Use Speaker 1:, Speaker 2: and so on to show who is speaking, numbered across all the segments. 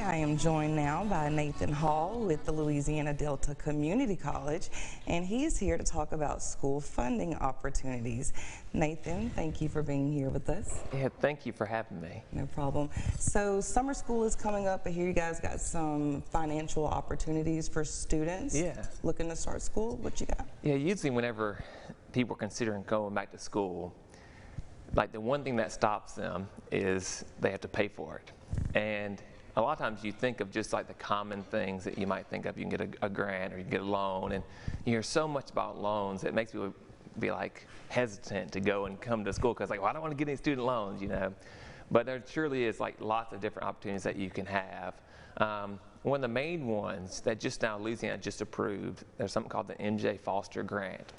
Speaker 1: I am joined now by Nathan Hall with the Louisiana Delta Community College, and he's here to talk about school funding opportunities. Nathan, thank you for being here with us.
Speaker 2: Yeah, thank you for having me.
Speaker 1: No problem. So summer school is coming up, but here you guys got some financial opportunities for students looking to start school. What you got?
Speaker 2: Yeah, usually whenever people are considering going back to school, like the one thing that stops them is they have to pay for it. And a lot of times you think of just like the common things that you might think of. You can get a grant or you can get a loan, and you hear so much about loans, it makes people be like hesitant to go and come to school because like, well, I don't want to get any student loans, you know. But there surely is like lots of different opportunities that you can have. One of the main ones that just now Louisiana just approved, there's something called the MJ Foster Grant.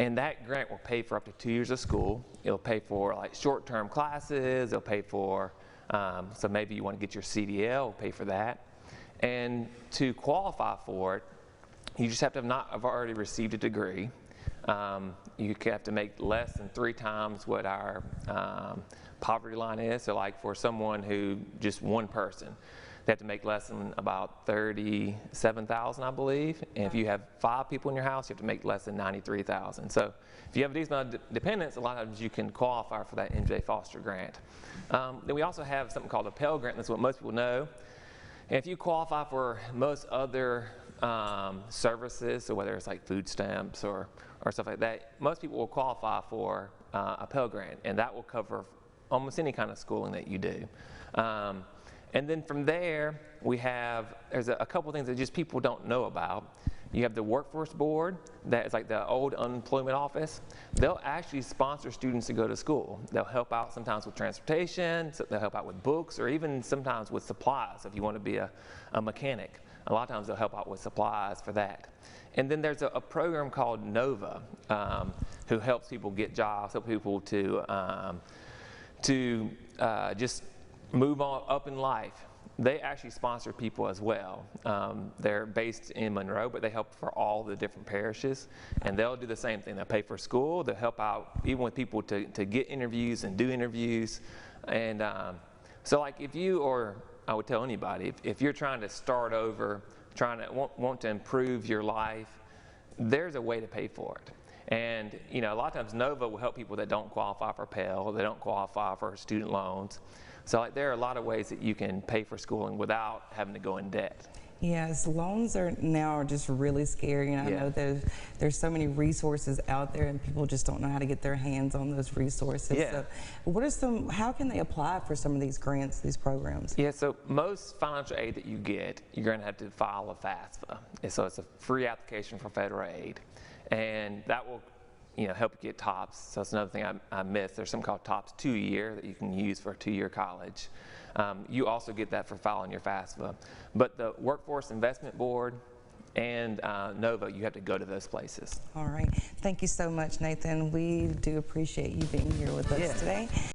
Speaker 2: And that grant will pay for up to 2 years of school. It'll pay for like short-term classes. It'll pay for, so maybe you want to get your CDL, it'll pay for that. And to qualify for it, you just have to have already received a degree. You have to make less than 3 times what our poverty line is. So like for someone who, just one person, they have to make less than about $37,000, I believe. And if you have 5 people in your house, you have to make less than $93,000. So if you have a decent amount of dependents, a lot of times you can qualify for that MJ Foster Grant. Then we also have something called a Pell Grant. That's what most people know. And if you qualify for most other services, so whether it's like food stamps or stuff like that, most people will qualify for a Pell Grant, and that will cover almost any kind of schooling that you do. And then from there, there's a couple things that just people don't know about. You have the Workforce Board, that is like the old unemployment office. They'll actually sponsor students to go to school. They'll help out sometimes with transportation, so they'll help out with books, or even sometimes with supplies. If you want to be a mechanic, a lot of times they'll help out with supplies for that. And then there's a program called NOVA, who helps people get jobs, help people to just move on up in life. They actually sponsor people as well. They're based in Monroe, but they help for all the different parishes, and they'll do the same thing. They'll pay for school. They'll help out even with people to get interviews and do interviews. And so like if you, or I would tell anybody, if you're trying to start over, want to improve your life, there's a way to pay for it. And you know, a lot of times NOVA will help people that don't qualify for Pell, they don't qualify for student loans. So like, there are a lot of ways that you can pay for schooling without having to go in debt.
Speaker 1: Yes, loans are just really scary, and I know there's so many resources out there, and people just don't know how to get their hands on those resources.
Speaker 2: Yeah.
Speaker 1: So how can they apply for some of these grants, these programs?
Speaker 2: Yeah, so most financial aid that you get, you're going to have to file a FAFSA. And so it's a free application for federal aid, and that will help you get TOPS. So that's another thing I missed. There's something called TOPS 2-year that you can use for a 2-year college. You also get that for filing your FAFSA. But the Workforce Investment Board and NOVA, you have to go to those places.
Speaker 1: All right. Thank you so much, Nathan. We do appreciate you being here with us today.